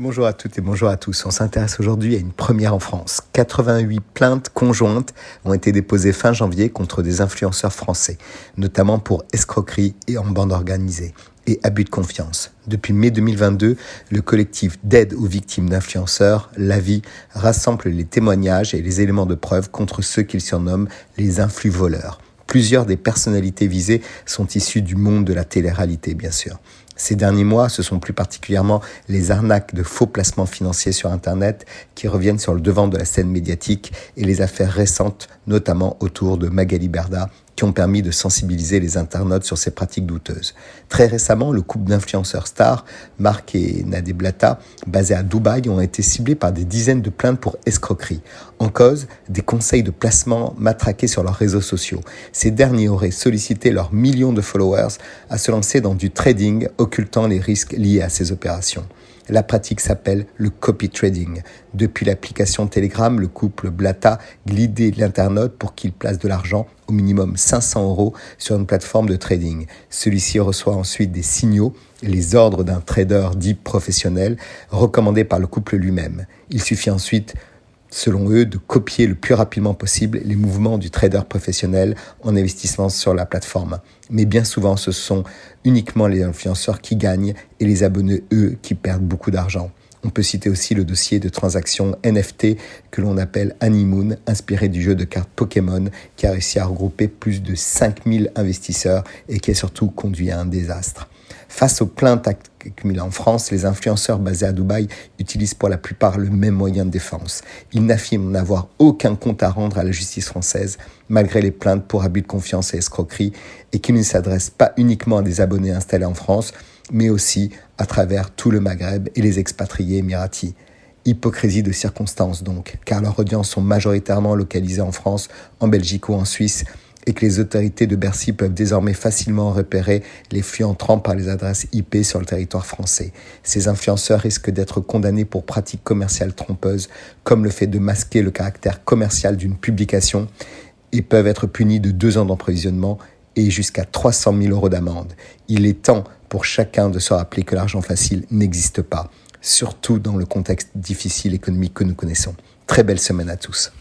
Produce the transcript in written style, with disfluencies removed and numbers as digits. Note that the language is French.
Bonjour à toutes et bonjour à tous. On s'intéresse aujourd'hui à une première en France. 88 plaintes conjointes ont été déposées fin janvier contre des influenceurs français, notamment pour escroquerie et en bande organisée et abus de confiance. Depuis mai 2022, le collectif d'aide aux victimes d'influenceurs, l'AVI, rassemble les témoignages et les éléments de preuve contre ceux qu'il surnomme les influx-voleurs. Plusieurs des personnalités visées sont issues du monde de la télé-réalité, bien sûr. Ces derniers mois, ce sont plus particulièrement les arnaques de faux placements financiers sur Internet qui reviennent sur le devant de la scène médiatique et les affaires récentes, notamment autour de Magali Berda, qui ont permis de sensibiliser les internautes sur ces pratiques douteuses. Très récemment, le couple d'influenceurs stars, Marc et Nadé Blata, basés à Dubaï, ont été ciblés par des dizaines de plaintes pour escroquerie. En cause, des conseils de placement matraqués sur leurs réseaux sociaux. Ces derniers auraient sollicité leurs millions de followers à se lancer dans du trading, occultant les risques liés à ces opérations. La pratique s'appelle le copy trading. Depuis l'application Telegram, le couple Blata guidait l'internaute pour qu'il place de l'argent, au minimum 500 € sur une plateforme de trading. Celui-ci reçoit ensuite des signaux, les ordres d'un trader dit professionnel, recommandé par le couple lui-même. Il suffit ensuite, selon eux, de copier le plus rapidement possible les mouvements du trader professionnel en investissement sur la plateforme. Mais bien souvent, ce sont uniquement les influenceurs qui gagnent et les abonnés, eux, qui perdent beaucoup d'argent. On peut citer aussi le dossier de transaction NFT que l'on appelle Honeymoon, inspiré du jeu de cartes Pokémon, qui a réussi à regrouper plus de 5000 investisseurs et qui a surtout conduit à un désastre. Face aux plaintes accumulées en France, les influenceurs basés à Dubaï utilisent pour la plupart le même moyen de défense. Ils n'affirment n'avoir aucun compte à rendre à la justice française, malgré les plaintes pour abus de confiance et escroquerie, et qu'ils ne s'adressent pas uniquement à des abonnés installés en France, mais aussi à travers tout le Maghreb et les expatriés émiratis. Hypocrisie de circonstance donc, car leurs audiences sont majoritairement localisées en France, en Belgique ou en Suisse, et que les autorités de Bercy peuvent désormais facilement repérer les flux entrants par les adresses IP sur le territoire français. Ces influenceurs risquent d'être condamnés pour pratiques commerciales trompeuses, comme le fait de masquer le caractère commercial d'une publication, et peuvent être punis de 2 ans d'emprisonnement et jusqu'à 300 000 € d'amende. Il est temps pour chacun de se rappeler que l'argent facile n'existe pas, surtout dans le contexte difficile économique que nous connaissons. Très belle semaine à tous.